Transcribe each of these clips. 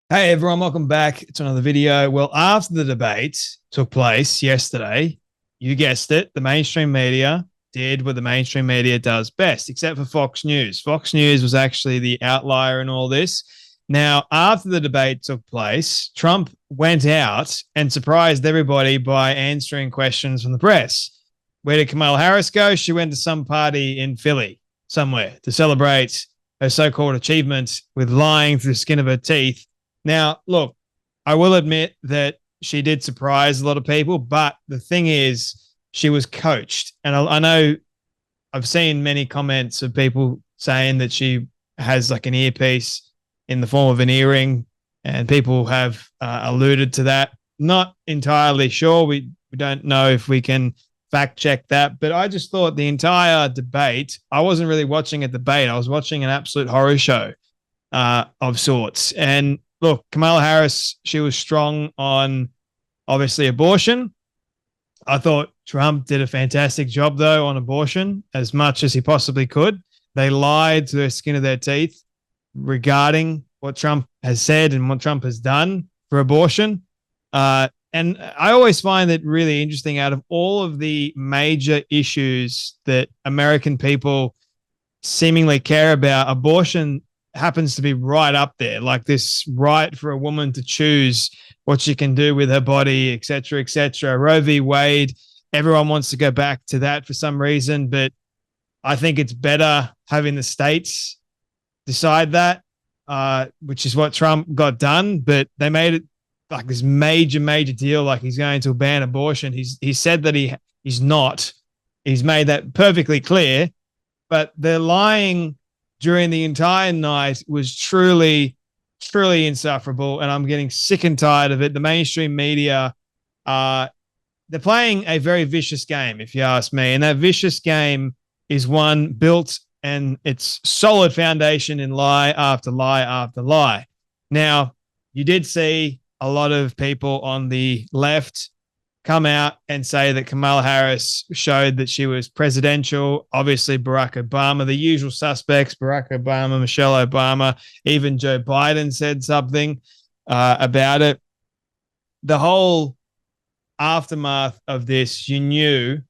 Hey everyone, welcome back to another video. Well, after the debate took place yesterday, you guessed it, the mainstream media did what the mainstream media does best, except for Fox News. Fox News was actually the outlier in all this. Now, after the debate took place, Trump went out and surprised everybody by answering questions from the press. Where did Kamala Harris go? She went to some party in Philly somewhere to celebrate her so-called achievement with lying through the skin of her teeth. Now, look, I will admit that she did surprise a lot of people, but the thing is, she was coached. And I know I've seen many comments of people saying that she has like an earpiece in the form of an earring, and people have alluded to that. Not entirely sure. We don't know if we can fact check that, but I just thought the entire debate, I wasn't really watching a debate. I was watching an absolute horror show of sorts. And look, Kamala Harris, she was strong on obviously abortion. I thought Trump did a fantastic job, though, on abortion as much as he possibly could. They lied to the skin of their teeth regarding what Trump has said and what Trump has done for abortion. And I always find it really interesting, out of all of the major issues that American people seemingly care about, abortion happens to be right up there, like this right for a woman to choose what she can do with her body, et cetera, et cetera. Roe v. Wade, everyone wants to go back to that for some reason, but I think it's better having the states decide that, which is what Trump got done. But they made it like this major, major deal, like he's going to ban abortion. He said that he's not. He's made that perfectly clear, but they're lying during the entire night was truly, truly insufferable. And I'm getting sick and tired of it. The mainstream media, they're playing a very vicious game, if you ask me. And that vicious game is one built and it's solid foundation in lie after lie after lie. Now, you did see a lot of people on the left come out and say that Kamala Harris showed that she was presidential. Obviously, Barack Obama, the usual suspects, Barack Obama, Michelle Obama, even Joe Biden said something about it. The whole aftermath of this, you knew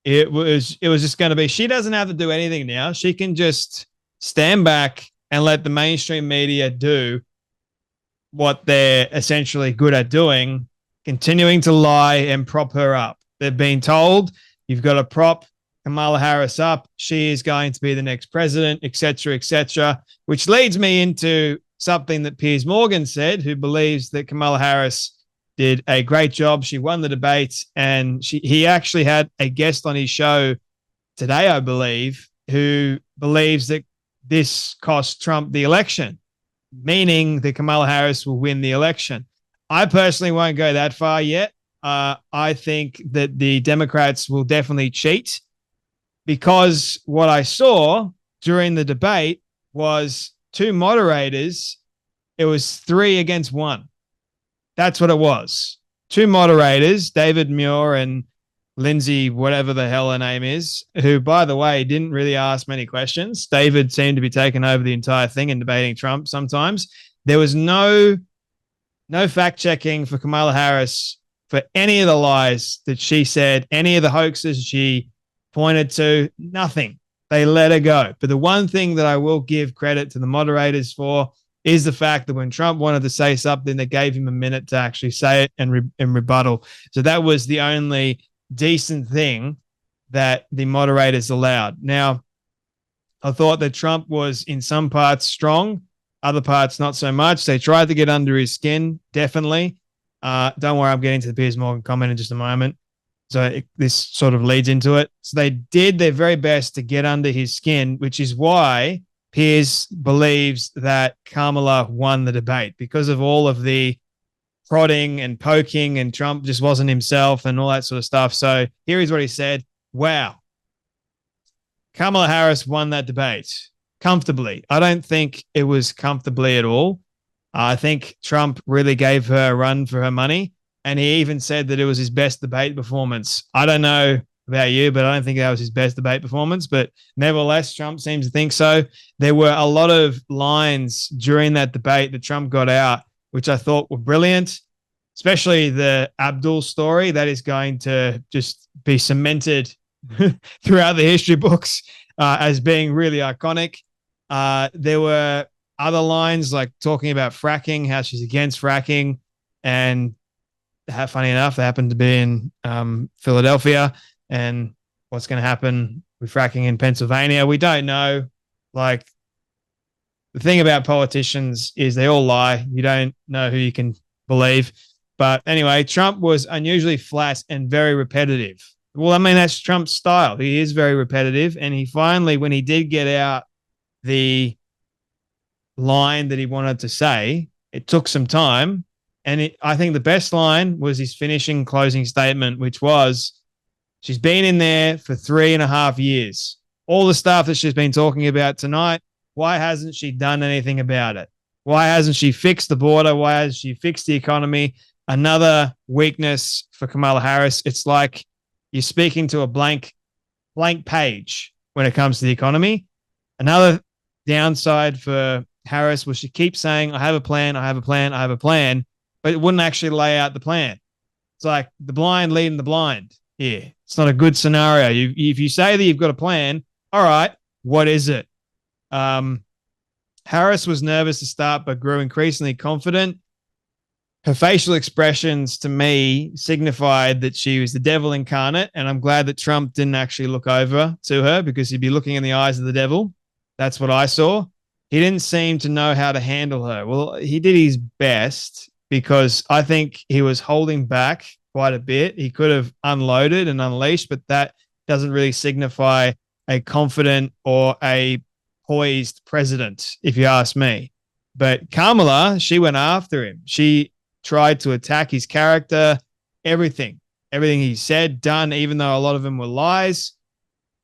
it was just going to be, she doesn't have to do anything now. She can just stand back and let the mainstream media do what they're essentially good at doing, continuing to lie and prop her up. They've been told, you've got to prop Kamala Harris up. She is going to be the next president, et cetera, which leads me into something that Piers Morgan said, who believes that Kamala Harris did a great job. She won the debate, and he actually had a guest on his show today, I believe, who believes that this cost Trump the election, meaning that Kamala Harris will win the election. I personally won't go that far yet. I think that the Democrats will definitely cheat, because what I saw during the debate was two moderators. It was 3 against 1. That's what it was. Two moderators, David Muir and Lindsay, whatever the hell her name is, who, by the way, didn't really ask many questions. David seemed to be taking over the entire thing and debating Trump sometimes. There was no fact checking for Kamala Harris for any of the lies that she said, any of the hoaxes she pointed to, nothing. They let her go. But the one thing that I will give credit to the moderators for is the fact that when Trump wanted to say something, they gave him a minute to actually say it and rebuttal. So that was the only decent thing that the moderators allowed. Now, I thought that Trump was in some parts strong, other parts not so much. They tried to get under his skin, definitely. Don't worry, I'm getting to the Piers Morgan comment in just a moment. So this sort of leads into it. So they did their very best to get under his skin, which is why Piers believes that Kamala won the debate, because of all of the prodding and poking, and Trump just wasn't himself and all that sort of stuff. So here is what he said. Wow. Kamala Harris won that debate comfortably. I don't think it was comfortably at all. I think Trump really gave her a run for her money, and he even said that it was his best debate performance. I don't know about you, but I don't think that was his best debate performance. But nevertheless, Trump seems to think so. There were a lot of lines during that debate that Trump got out which I thought were brilliant, especially the Abdul story that is going to just be cemented throughout the history books as being really iconic. There were other lines like talking about fracking, how she's against fracking, and funny enough, they happened to be in Philadelphia, and what's going to happen with fracking in Pennsylvania, we don't know. Like, the thing about politicians is they all lie. You don't know who you can believe. But anyway, Trump was unusually flat and very repetitive. Well, I mean, that's Trump's style. He is very repetitive. And he finally, when he did get out the line that he wanted to say, it took some time. And I think the best line was his finishing closing statement, which was, she's been in there for 3.5 years. All the stuff that she's been talking about tonight, why hasn't she done anything about it? Why hasn't she fixed the border? Why hasn't she fixed the economy? Another weakness for Kamala Harris. It's like you're speaking to a blank page when it comes to the economy. Another downside for Harris was she keeps saying, I have a plan, I have a plan, I have a plan, but it wouldn't actually lay out the plan. It's like the blind leading the blind here. It's not a good scenario. If you say that you've got a plan, all right, what is it? Harris was nervous to start, but grew increasingly confident. Her facial expressions to me signified that she was the devil incarnate, and I'm glad that Trump didn't actually look over to her, because he'd be looking in the eyes of the devil. That's what I saw. He didn't seem to know how to handle her. Well, he did his best, because I think he was holding back quite a bit. He could have unloaded and unleashed, but that doesn't really signify a confident or a poised president, if you ask me. But Kamala, she went after him. She tried to attack his character, everything he said, done, even though a lot of them were lies.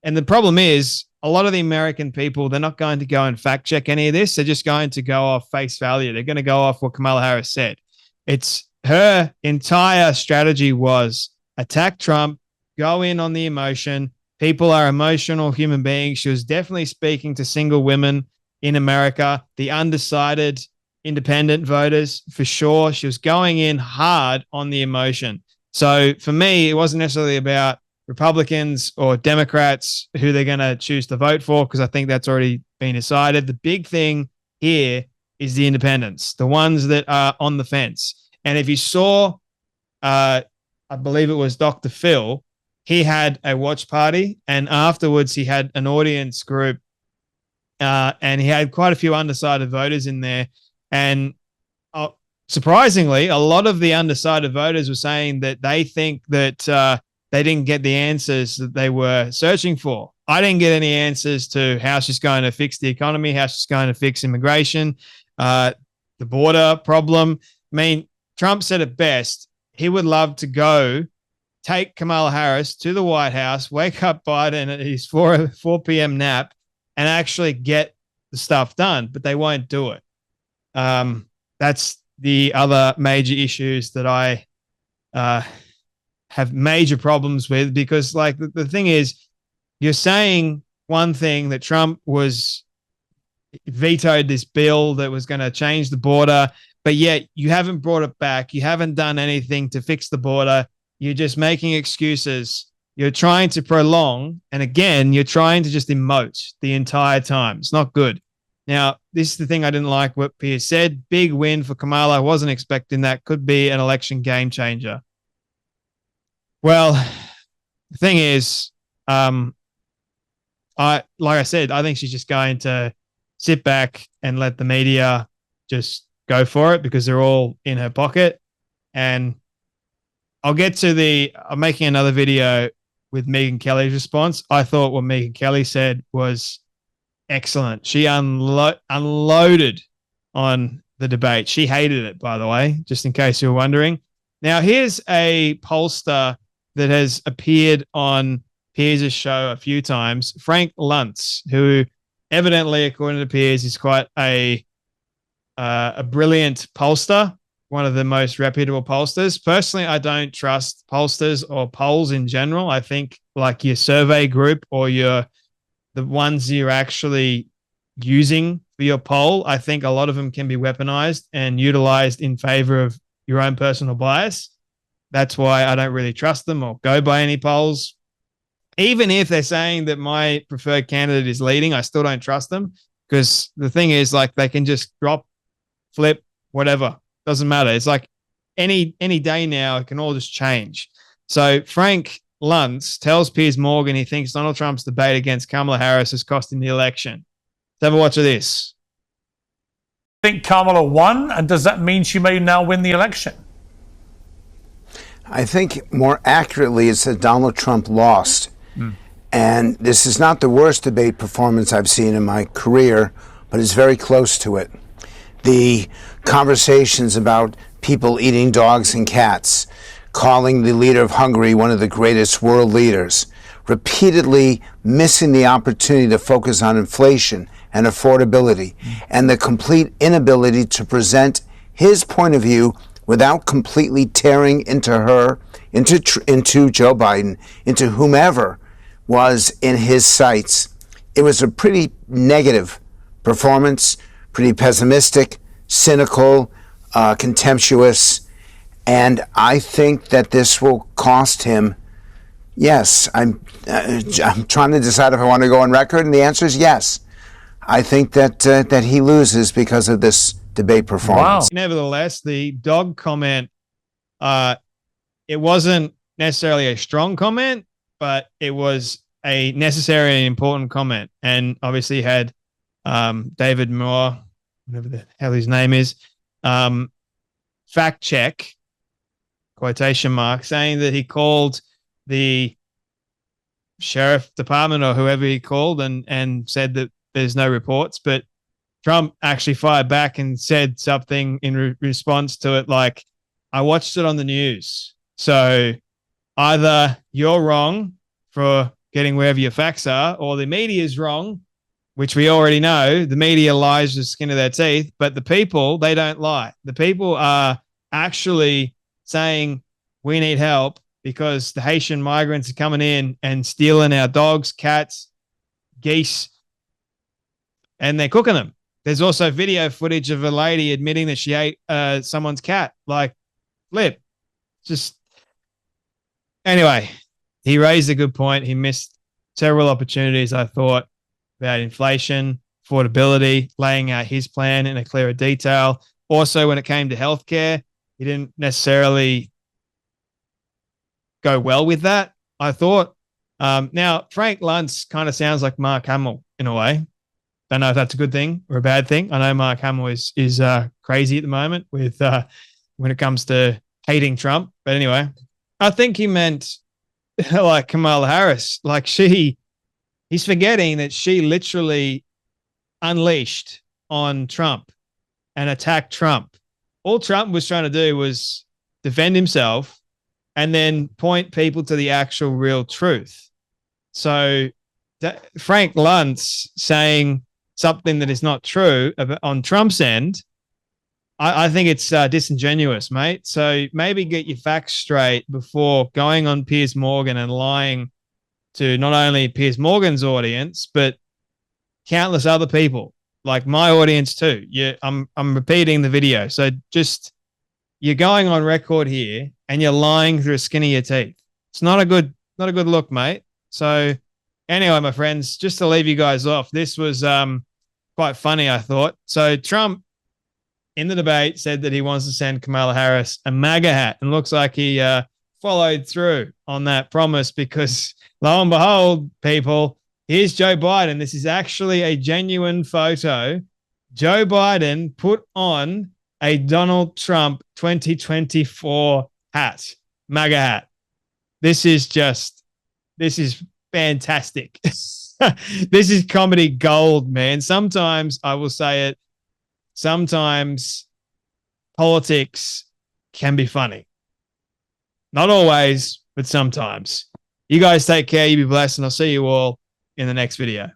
And the problem is, a lot of the American people, they're not going to go and fact check any of this. They're just going to go off face value. They're going to go off what Kamala Harris said. It's her entire strategy was attack Trump, go in on the emotion. People are emotional human beings. She was definitely speaking to single women in America, the undecided independent voters, for sure. She was going in hard on the emotion. So for me, it wasn't necessarily about Republicans or Democrats who they're going to choose to vote for, because I think that's already been decided. The big thing here is the independents, the ones that are on the fence. And if you saw, I believe it was Dr. Phil, he had a watch party, and afterwards he had an audience group, and he had quite a few undecided voters in there. And surprisingly, a lot of the undecided voters were saying that they think that they didn't get the answers that they were searching for. I didn't get any answers to how she's going to fix the economy, how she's going to fix immigration, the border problem. I mean, Trump said it best. He would love to go take Kamala Harris to the White House, wake up Biden at his 4 p.m. nap, and actually get the stuff done, but they won't do it. That's the other major issues that I have major problems with, because like the thing is, you're saying one thing, that Trump was vetoed this bill that was going to change the border, but yet you haven't brought it back. You haven't done anything to fix the border. You're just making excuses. You're trying to prolong. And again, you're trying to just emote the entire time. It's not good. Now, this is the thing I didn't like what Piers said. Big win for Kamala. I wasn't expecting that. Could be an election game changer. Well, the thing is, like I said, I think she's just going to sit back and let the media just go for it, because they're all in her pocket. And I'm making another video with Megyn Kelly's response. I thought what Megyn Kelly said was excellent. She unloaded on the debate. She hated it, by the way, just in case you were wondering. Now, here's a pollster that has appeared on Piers' show a few times, Frank Luntz, who evidently, according to Piers, is quite a brilliant pollster, one of the most reputable pollsters. Personally, I don't trust pollsters or polls in general. I think like your survey group or the ones you're actually using for your poll. I think a lot of them can be weaponized and utilized in favor of your own personal bias. That's why I don't really trust them or go by any polls. Even if they're saying that my preferred candidate is leading, I still don't trust them, because the thing is, like, they can just drop, flip, whatever. Doesn't matter. It's like any day now, it can all just change. So Frank Luntz tells Piers Morgan he thinks Donald Trump's debate against Kamala Harris has cost him the election. Let's have a watch of this. I think Kamala won, and does that mean she may now win the election? I think more accurately it's that Donald Trump lost. And this is not the worst debate performance I've seen in my career, but it's very close to it. The conversations about people eating dogs and cats, calling the leader of Hungary one of the greatest world leaders, repeatedly missing the opportunity to focus on inflation and affordability, and the complete inability to present his point of view without completely tearing into her, into Joe Biden, into whomever was in his sights. It was a pretty negative performance, pretty pessimistic, cynical, contemptuous, and I think that this will cost him. Yes, I'm trying to decide if I want to go on record, and the answer is yes. I think that he loses because of this debate performance. Wow. Nevertheless, the dog comment, it wasn't necessarily a strong comment, but it was a necessary and important comment. And obviously had David Moore, whatever the hell his name is, fact check, quotation mark, saying that he called the sheriff department or whoever he called and said that there's no reports. But Trump actually fired back and said something in response to it, like, I watched it on the news. So either you're wrong for getting wherever your facts are, or the media is wrong, which we already know. The media lies with the skin of their teeth, but the people, they don't lie. The people are actually saying we need help because the Haitian migrants are coming in and stealing our dogs, cats, geese, and they're cooking them. There's also video footage of a lady admitting that she ate someone's cat. Like, flip. Just anyway, he raised a good point. He missed several opportunities, I thought, about inflation, affordability, laying out his plan in a clearer detail. Also, when it came to healthcare, he didn't necessarily go well with that, I thought. Now, Frank Luntz kind of sounds like Mark Hamill in a way. Don't know if that's a good thing or a bad thing. I know Mark Hamill is crazy at the moment with when it comes to hating Trump. But anyway, I think he meant like Kamala Harris. Like he's forgetting that she literally unleashed on Trump and attacked Trump. All Trump was trying to do was defend himself and then point people to the actual real truth. So Frank Luntz saying something that is not true on Trump's end, I think it's disingenuous, mate. So maybe get your facts straight before going on Piers Morgan and lying to not only Piers Morgan's audience, but countless other people, like my audience too. I'm repeating the video. So just, you're going on record here and you're lying through the skin of your teeth. It's not a good look, mate. So anyway, my friends, just to leave you guys off, this was quite funny, I thought. So Trump in the debate said that he wants to send Kamala Harris a MAGA hat, and looks like he followed through on that promise, because lo and behold, people, here's Joe Biden. This is actually a genuine photo. Joe Biden put on a Donald Trump 2024 hat, MAGA hat. This is fantastic. This is comedy gold, man. Sometimes, I will say it, sometimes politics can be funny. Not always, but sometimes. You guys take care. You be blessed, and I'll see you all in the next video.